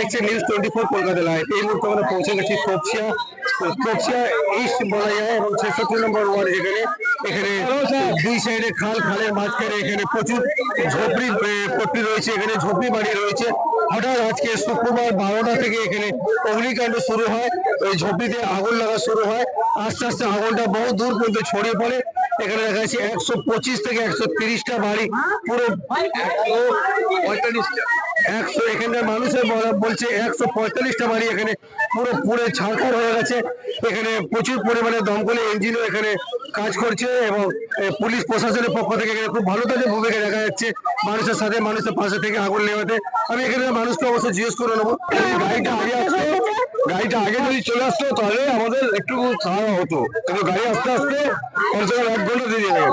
দেখছেন news 24 Kolkata live. এই মুহূর্তে আমরা পৌঁছে গেছি তপসিয়া ইস্ট বলা যায় এবং 66 নম্বর ওয়ার্ড, যেখানে এখানে দুই সাইডে খালের মাঝখানে এখানে প্রচুর ঝোপড়ি পট্টি রয়েছে, এখানে ঝোপড়ি বাড়ি রয়েছে। হঠাৎ আজকে শুক্রবার 12টা থেকে এখানে অগ্নিকাণ্ড শুরু হয়, ওই ঝোপড়িতে আগুন লাগা শুরু হয়। আস্তে আস্তে আগুনটা বহু দূর পর্যন্ত ছড়িয়ে পড়ে। এখানে দেখা যাচ্ছে 125 থেকে 130টা বাড়ি পুরো 100 এখানকার মানুষের বলছে 145টা বাড়ি এখানে পুরো পুড়ে ছাড়খাড় হয়ে গেছে। এখানে প্রচুর পরিমাণে দমকলের ইঞ্জিনও এখানে কাজ করছে এবং পুলিশ প্রশাসনের পক্ষ থেকে এখানে খুব ভালো তাদের ভূমিকা দেখা যাচ্ছে মানুষের সাথে, মানুষের পাশে থেকে আগুন নেওয়াতে। আমি এখানে মানুষকে অবশ্যই জিজ্ঞেস করে নেবো, গাড়িটা আগে যদি চলে আসতো তাহলে আমাদের একটু খাওয়া হতো, কিন্তু গাড়ি আস্তে আস্তে কমসে কম 1 ঘন্টা দিয়ে যাবে।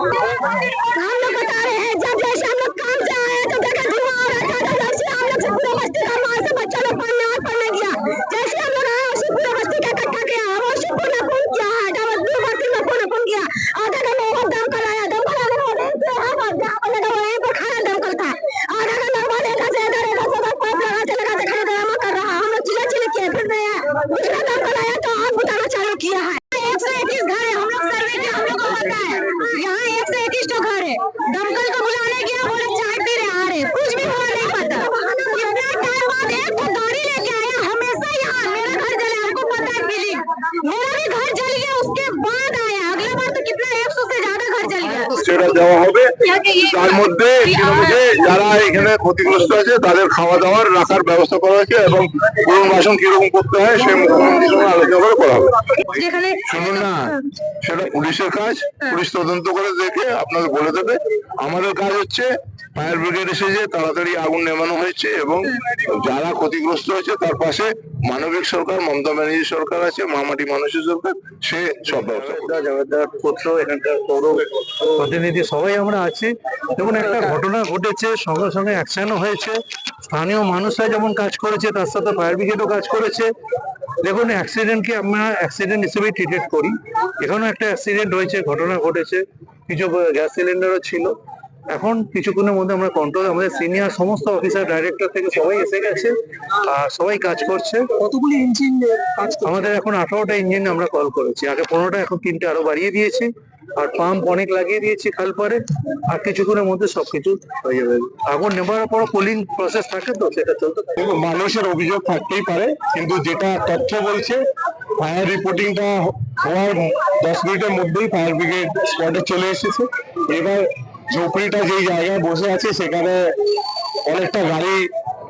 दमकल को बुलाने गया, बोले चाय पी रहे आ रहे, कुछ भी हुआ नहीं पता। कितना टाइम बाद एक को गाड़ी लेके आया, हमेशा यहाँ मेरा घर जले, हमको पता है फीलिंग, मेरा भी घर जल गया, उसके बाद आया। अगला बार तो कितना 100 से ज्यादा घर जल गया। সেটা দেওয়া হবে, তার মধ্যে যারা এখানে ক্ষতিগ্রস্ত আছে তাদের খাওয়া দাওয়ার রাখার ব্যবস্থা করা হয়েছে এবং পুনর্বাসন কিরকম করতে হয় সেই মুখ্যমন্ত্রীর সঙ্গে আলোচনা করা হবে। শুনুন না, সেটা পুলিশের কাজ, পুলিশ তদন্ত করে দেখে আপনাকে বলে দেবে। আমাদের কাজ হচ্ছে ফায়ার ব্রিগেড এসেছে, তাড়াতাড়ি আগুন নেভানো হয়েছে এবং যারা ক্ষতিগ্রস্ত হয়েছে তার পাশে মানবিক সরকার, মমতা ব্যানার্জি সরকার আছে, মামাটি মানুষের সরকার, সে সব ব্যবস্থা পুত্র এখানকার পৌর প্রতিনিধি সবাই আমরা আছি। যেমন একটা ঘটনা ঘটেছে, সঙ্গে সঙ্গে অ্যাকশনও হয়েছে, স্থানীয় মানুষরা যেমন কাজ করেছে তার সাথে ফায়ার ব্রিগেডও কাজ করেছে। দেখুন, অ্যাক্সিডেন্টকে আমরা অ্যাক্সিডেন্ট হিসেবেই ট্রিটেড করি। এখানেও একটা অ্যাক্সিডেন্ট হয়েছে, ঘটনা ঘটেছে, কিছু গ্যাস সিলিন্ডারও ছিল। এখন কিছুক্ষণের মধ্যে আমরা কন্ট্রোল, আমাদের সিনিয়র সমস্ত অফিসার, ডাইরেক্টর থেকে সবাই এসে গেছে আর সবাই কাজ করছে। কতগুলি ইঞ্জিন আমাদের এখন 18টা ইঞ্জিন আমরা কল করেছি, আগে 15টা, এখন 3টে আরো বাড়িয়ে দিয়েছি। আর পাম্প অনেক লাগিয়ে দিয়েছি খাল পারে, আর কিছুক্ষণের মধ্যে সবকিছু হয়ে যাবে। আগুন নেবার পর কুলিং প্রসেস থাকে, তো সেটা চলতে থাকে। মানুষের অভিযোগ থাকতেই পারে, কিন্তু যেটা তথ্য বলছে ফায়ার রিপোর্টিংটা হওয়ার 10 মিনিটের মধ্যেই ফায়ার ব্রিগেড স্পটে চলে এসেছে। এবার ঝোপড়িটা যেই জায়গায় বসে আছে সেখানে অনেকটা গাড়ি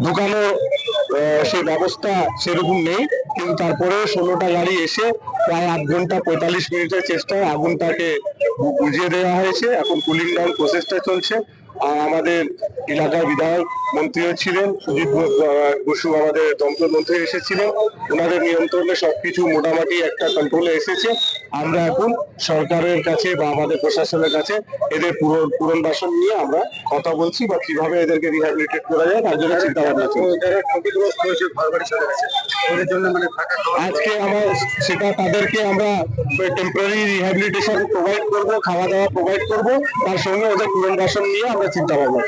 ঢোকানো সেই ব্যবস্থা সেরকম নেই, কিন্তু তারপরে 16টা গাড়ি এসে প্রায় 8 ঘন্টা 45 মিনিটের চেষ্টায় আগুনটাকে বুঝিয়ে দেওয়া হয়েছে। এখন কুলিং ডাউন প্রসেসটা চলছে। আর আমাদের এলাকার বিধায়ক মন্ত্রীও ছিলেন, সুজিত বসু আমাদের দমকল মন্ত্রী এসেছিলেন, ওনাদের নিয়ন্ত্রণে সবকিছু মোটামুটি একটা কন্ট্রোলে এসেছে। আমরা এখন সরকারের কাছে বা আমাদের প্রশাসনের কাছে এদের পুনর্বাসন নিয়ে আমরা কথা বলছি, বা কিভাবে এদেরকে রিহ্যাবিলিটেট করা যায় তার জন্য চিন্তা ভাবনা চলছে। ক্ষতিগ্রস্ত হয়েছে, ঘর বাড়ি চলে গেছে, ওদের জন্য মানে আজকে আমরা সেটা তাদেরকে আমরা টেম্পোরারি রিহ্যাবিলিটেশন প্রোভাইড করব, খাওয়া দাওয়া প্রোভাইড করব, তার সঙ্গে ওদের পুনর্বাসন নিয়ে আমরা চিন্তা ভাবনা।